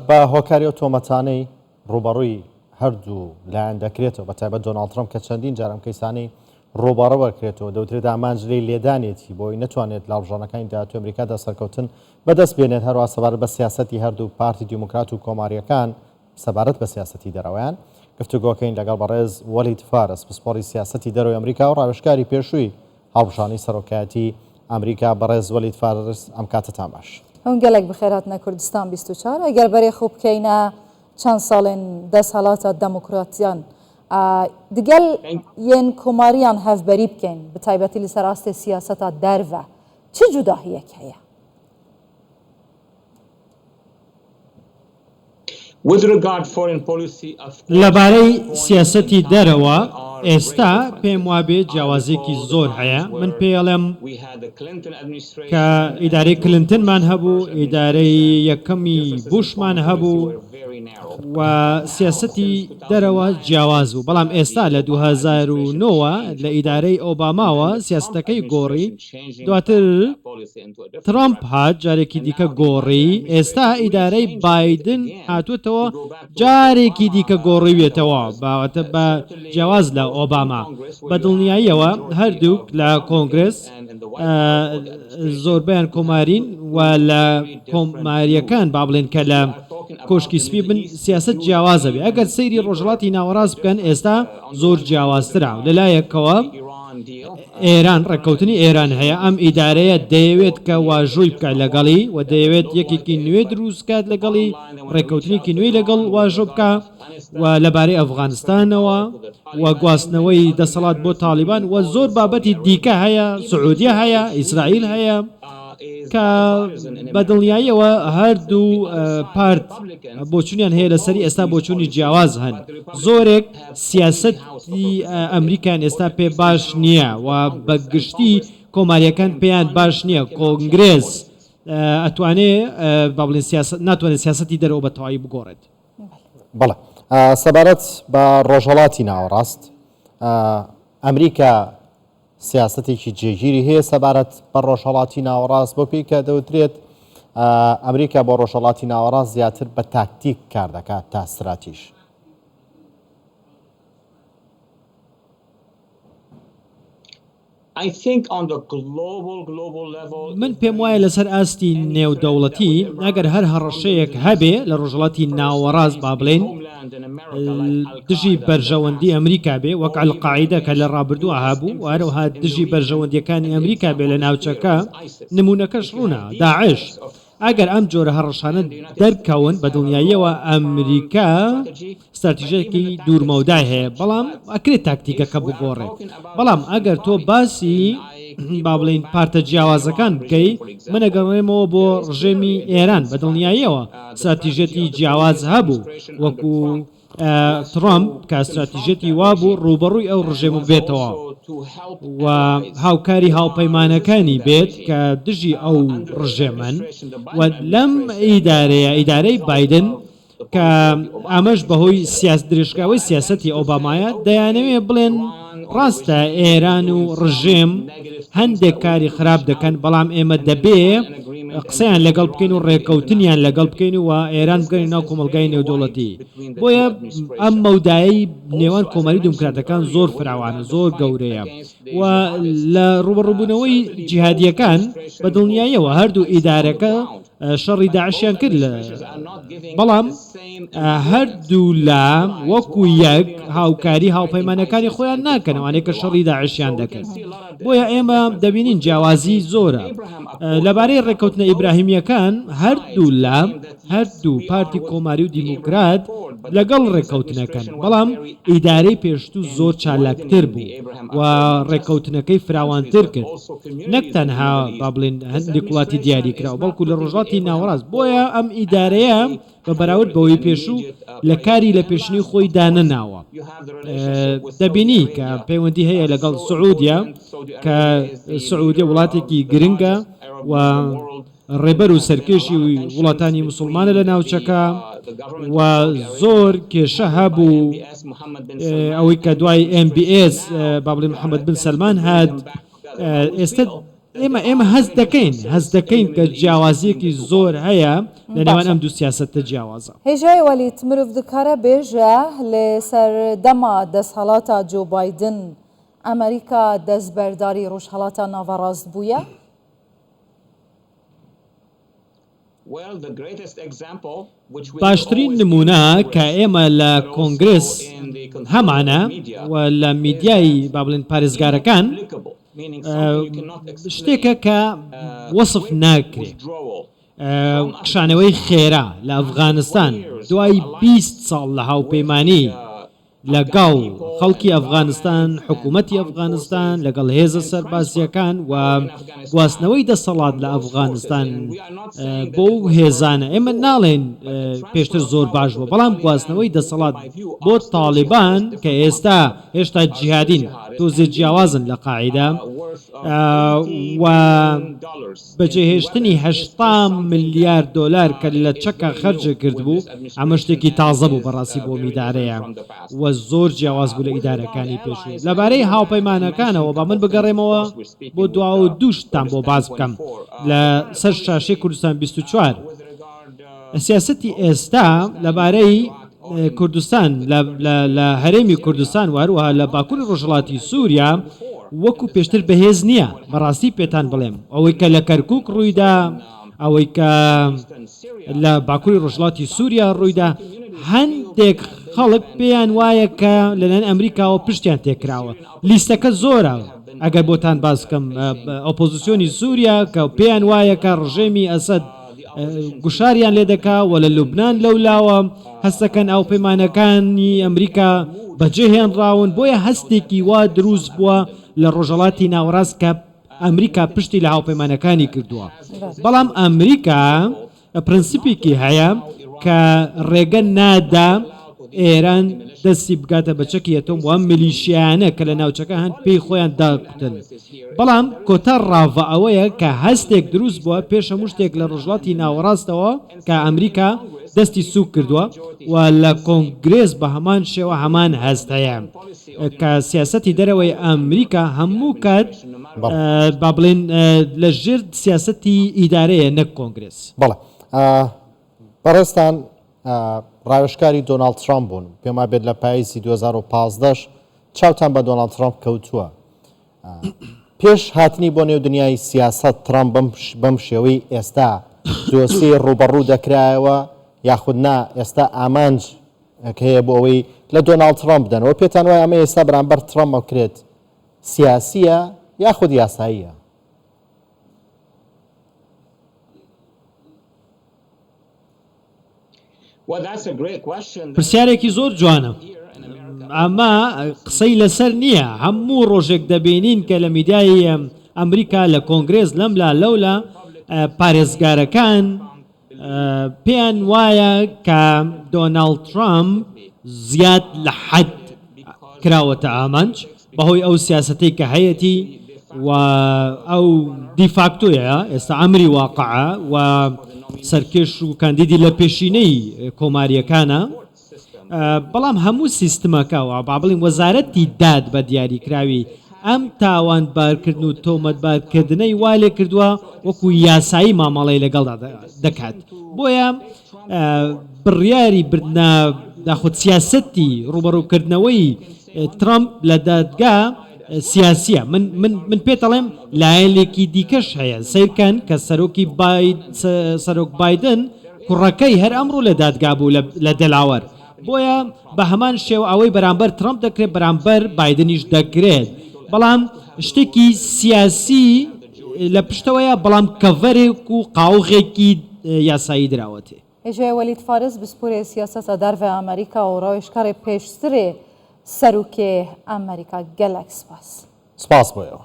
بە هۆکاری و تۆمەتانەی ڕوبەڕووی هەردوو لایەن دەکرێتەوە بە تایبەت دۆناڵد ترەمپ کە چەندین جارم کەیسانەی ڕۆبەڕە وەرکرێتەوە دەوترێت ئامانجلەی لێدانێتی بۆی نەتوانێت لاڵژانەکانی داهاتوی ئەمریکادا سەرکەوتن بەدەست بێنێت هەروە سەبارەت بە سیاسەتی هەردوو پارتی دیموکرات و کۆماریەکان سەبارەت بە سیاسەتی دەرەوەیان گفتوگۆکەین لەگەڵ بەڕێز وەلید فارس پسپۆڕی سیاسەتی دەرەوەی ئەمریکا و ڕاوێژکاری پێشووی هەڵبژاردنی سەرۆکایەتی ئەمریکا بەڕێز وەلید فارس ئەم کاتتان باش. هەون گەلێک بخێرهاتنە کوردستان 24 ئەگەر بەرێ خوب بکەینە چەند ساڵێن دەسەڵاتە دەموکراتیان دگەل یەن کۆماریان هەفبەری بکەین بە تایبەتی لەسەر ڕاستی سیاسەتە دەرڤە چ جوداهیەک هەیە؟ لەبارەی سیاسەتی دەرەوە ئێستا پێم وابێ جیاوازێکی زۆر هەیە من پێڵێم کە ئیدارەی کلنتنمان هەبوو ئیدارەی یەکەمی بوشمان هەبوو و سیاسەتی دەرەوە جیاواز بوو بەڵام ئێستا لە 2009 لە ئیدارەی ئۆباماوە سیاستەکەی گۆڕی دواتر ترامپ هات جارێکی دیکە گۆڕی ئێستا ئیدارەی بایدن هاتووەتەوە جارێکی دیکە گۆڕیوێتەوە باوەتە بە جیاواز لە ئۆباما بە دڵنیاییەوە هەردووک لە کۆنگرس زۆربیان کۆمارین و لە کۆماریەکان با بڵێن کە لە کۆشکی سپی بن سیاست جیاوازە بێ ئەگەر سەیری ڕۆژهەڵاتی ناوەڕاست بکەن ئێستا زۆر جیاوازترا لەلایەکەوە ئێران ڕێککەوتنی ئێران هەیە ئەم ئیدارەیە دەیەوێت کە واژۆی بکات لەگەڵی و دەیەوێت یەکێکی نوێ دروستکات لەگەڵی ڕێککەوتنیکی نوێی لەگەڵ واژۆ بکە و لەبارەی ئەفغانستانەوە و گواستنەوەی دەسەڵات بۆ تالیبان و زۆر بابەتی دیکە هەیە سعودیە هەیە ئیسرائیل هەیە کە بە دڵنیاییەوە هەردوو پارت بۆچوونیان هەیە لەسەری ئێستا بۆچوونی جیاواز هەن زۆرێک سیاسەتی ئەمریکان ئێستا پێ باش نییە و بەگشتی کۆماریەکان پێیان باش نییە کۆنگرێز ئەتوانێت با بڵێن ناتوانێت سیاسەتی دەرەوە بە تەواوی بگۆڕێت. بەڵێ سەبارەت بە ڕۆژهەڵاتی ناوەڕاست ئەمریکا سیاستێکی جێگیری هەیە سەبارەت بە ڕۆژهەڵاتی ناوەڕاست بۆ پێی کە دەوترێت ئەمریکا بۆ ڕۆژهەڵاتی ناوەڕاست زیاتر بە تاکتیک کار دەکات تا استراتیژ. من پێم وایە لەسەر ئاستی نێودەوڵەتی ئەگەر هەر هەڕەشەیەک هەبێ لە ڕۆژهەڵاتی ناوەڕاست با بڵێن دژی بەرژەوەندی ئەمریکا بێ وەک القاعیدە کە لە ڕابردووە هەبوو و هەروەها دژی بەرژەوەندیەکانی ئەمریکا بێ لە ناوچەکە نمونونەکەش ڕوونە داعش ئەگەر ئەم جۆرە هەڕەشانە دەرکەون بە دڵنیاییەوە ئەمریکا استراتیژیەکی دوورمەودای هەیە بەڵام ئەکرێت تاکتیکەکە بگۆڕێت بەڵام ئەگەر تۆ باسی با بڵین پارتە جیاوازەکان بکەی منەگەڕێمەوە بۆ ڕژێمی ئێران بە دڵنیاییەوە استراتیژێتی جیاواز هەبوو وەکو ترامپ کە استراتیژێتی وابوو ڕوبەڕووی ئەو ڕژێم بێتەوە و هاوکاری هاوپەیمانەکانی بێت کە دژی ئەو ڕژێمن و لەم ئیدارەی بایدن کە ئەمەش بەهۆی درێژکاوی سیاسەتی ئۆبامایە دەیانەوێت بڵێن ڕاستە ئێران و ڕژێم هەندێک کاری خراپ دەکەن بەڵام ئێمە دەبێ قسەیان لەگەڵ بکەین و ڕێکەوتنیان لەگەڵ بکەین و ئێران بگەین ناو کۆمەلگای نێودەوڵەتی بۆیە ئەم مەودایی نێوان کۆماری دموکراتەکان زۆر فراوانە زۆر گەورەیە و لە ڕوبەڕووبوونەوەی جیهادیەکان بە دڵنیاییەوە هەردوو ئیدارەکە شەڕی داعشیان کرد بەڵام هەردوو لا وەکو یەک هاوکاری هاوپەیمانەکانی خۆیان ناکەن ئەوانەیە کە شەڕی داعشیان دەکەن بۆیە ئێمە دەبینین جیاوازی زۆرە لەبارەی ڕێکەوتنە ئیبراهیمیەکان هەردوو پارتی کۆماری و دیموکرات لەگەڵ ڕێکەوتنەکەن بەڵام ئیدارەی پێشتوو زۆر چالاکتر بوو و ڕێکەوتنەکەی فراوانتر کرد نەک تەنها با بڵێن هەندێک وڵاتی دیاری کراوە بەڵکو لە ڕۆژهەڵاتی ناوەڕاست بۆیە ئەم ئیدارەیە بە بەراورد بەوەی پێشوو لە کاری لە پێشنی خۆی دانەناوە دەبینی کە پەیوەندی هەیە لەگەڵ سعودیا کە سعودیا وڵاتێکی گرنگە و ڕێبەر و سەرکێشی وڵاتانی موسڵمانە لە ناوچەکە و زۆر کێشە هەبوو ئەوەی کە دوای MBS با بڵێن محەممەد بن سەلمان هات ئێستا ئێمە هەست دەکەین کە جیاوازیەکی زۆر هەیە لە نێوان ئەم دوو سیاسەتە جیاوازە. هێژای وەلیت مرۆڤ دکارە بێژە لەسەر دەما دەستهەڵاتە جۆ بایدن ئەمریکا دەستبەرداری ڕۆژهەڵاتە ناوەڕاست بووە؟ باشترین نمونە کە ئێمە لە کۆنگرس هەمانە و لە میدیای با بڵێن پارێزگارەکان شتێکە کە وەسف ناکرێت. کشانەوەی خێرا لە ئەفغانستان دوای 20 ساڵ لە هاوپەیمانی لەگەڵ خەڵکی ئەفغانستان، حکوومەتی ئەفغانستان لەگەڵ هێزە سەربازیەکان و گواستنەوەی دەسەڵات لە ئەفغانستان بۆ هێزانە ئێمە ناڵێن پێشتر زۆر باش بوو، بەڵام گواستنەوەی دەسەڵات بۆ تاڵیبان کە هێشتا جیهادین تۆزێ جیاوازن لە قاعیدا و بەجێهێشتنی 80 ملیارد دلار کە لە چەکە خەرجە کرد بوو، ئەمە شتێکی تازە بوو بەڕاستی بۆ میدارەیە و زۆر جیاواز بوو لە ئیدارەکانی پێشوو. لەبارەی هاوپەیمانەکانەوە با من بگەڕێمەوە بۆ دوا و دووشتان بۆ باز بکەم لە سەر شاشەی کوردستان 24. سیاسەتی ئێستا لەبارەی کوردستان لە هەرێمی کوردستان وهروەها لە باکووری ڕۆژهەڵاتی سووریا وەکو پێشتر بەهێز نییە. بەڕاستی پێتان بڵێم ئەوەی کە لە کەرکووک ڕوویدا، ئەوەی کە لە باکووری ڕۆژهەڵاتی سووریا ڕوویدا، هەندێک خەڵک پێیان وایە کە لەلایەن ئەمریکاوە پشتیان تێکراوە. لیستەکە زۆرە ئەگەر بۆتان باز بکەم. ئۆپۆزیسیۆنی سووریا کە پێیان وایە کە ڕژێمی ئەسەد گوشاریان لێ دەکا و لە لوبنان لەولاوە هەستەکەن ئەوپەیمانەکانی ئەمریکا بەجێهێنراون. بۆیە هەستێکی وا دروست بووە لە ڕۆژهەڵاتی ناوەڕاست کە ئەمریکا پشتی لە هاوپەیمانەکانی کردووە. بەڵام ئەمریکا پرەنسیپێکی هەیە کە ڕێگە نادا ئێران دەستی بگاتە بەچەکی ئەتۆم و ئەم میلیشیانە کە لە ناوچەکە هەن پێی خۆیان داکوتن. بەڵام کۆتا ڕاڤە ئەوەیە کە هەستێک دروست بووە پێش هەموو شتێک لە ڕۆژهەڵاتی ناوەڕاستەوە کە ئەمریکا دەستی سوک کردووە و لە کۆنگرێس بە هەمان شێوە هەمان هەست هەیە کە سیاسەتی دەرەوەی ئەمریکا هەموو کات با بڵێن لە ژێر سیاسەتی ئیدارەیە نەک کۆنگرێس. بەڵێ بەڕێستان ڕاوێژکاری دۆناڵد ترامپ بوون، پێما بێت لە پاییزی 2015 چاوتان بە دۆناڵد ترامپ کەوتووە. پێش هاتنی بۆ نێو دنیای سیاست ترامپ بەم شێوەی ئێستا دۆسی ڕوبەڕوو دەکرایەوە یاخود نا ئێستا ئامانج کە هەیە بۆ ئەوەی لە دۆناڵد ترامپ بدەنەوە. پێتان وایە ئەمە ئێستا بەرامبەر ترامپ بکرێت سیاسیە یاخود یاساییە؟ پرسیارێکی زۆر جوانە. ئەمە قسەی لەسەر نییە. هەموو ڕۆژێک دەبینین کە لە میدیای ئەمریکا لە کۆنگرێس لەملا لەولا پارێزگارەکان پێیان وایە کە دۆناڵد ترامپ زیاد لە حەد کراوەتە ئامانج بەهۆی ئەو سیاسەتەی کە هەیەی و ئەو دیفاکتۆیە ئێستا ئەمری واقعە و سەرکێش و کاندیدی لە پێشینەی کۆماریەکانە. بەڵام هەموو سیستمەکەەوە با بڵین وەزارەتی داد بە دیاریکراوی ئەم تاوانبارکردن و تۆمەتبارکردنەی وا لێ کردووە وەکو یاسایی مامەڵەی لەگەڵدا دەکات. بۆیە بڕیاری بردنە داخود سیاسەتی ڕوبەڕووکردنەوەی ترامپ لە دادگا سیاسیە. من پێتەڵێم لایەنێکی دیکەش هەیە. سیرکەن کە سەرۆک بایدن کوڕەکەی هەر ئەمڕۆ لە دادگا بوو لە دەلاوەر. بۆیە بە هەمان شێوە ئەوەی بەرامبەر ترامپ دەکرێت بەرامبەر بایدنیش دەکرێت. بەڵام شتێکی سیاسی لە پشتەوەیە، بەڵام کەڤەرێک و قاوغێکی یاسایی دراوەتێ. هێژای وەلید فارس بسپورێ سیاسەتە دەرڤە ئەمریکا و ڕاوێژکارێ پێشترێ سەرۆکێ ئەمریکا گەلەک سپاس. سپاس بۆیەوە.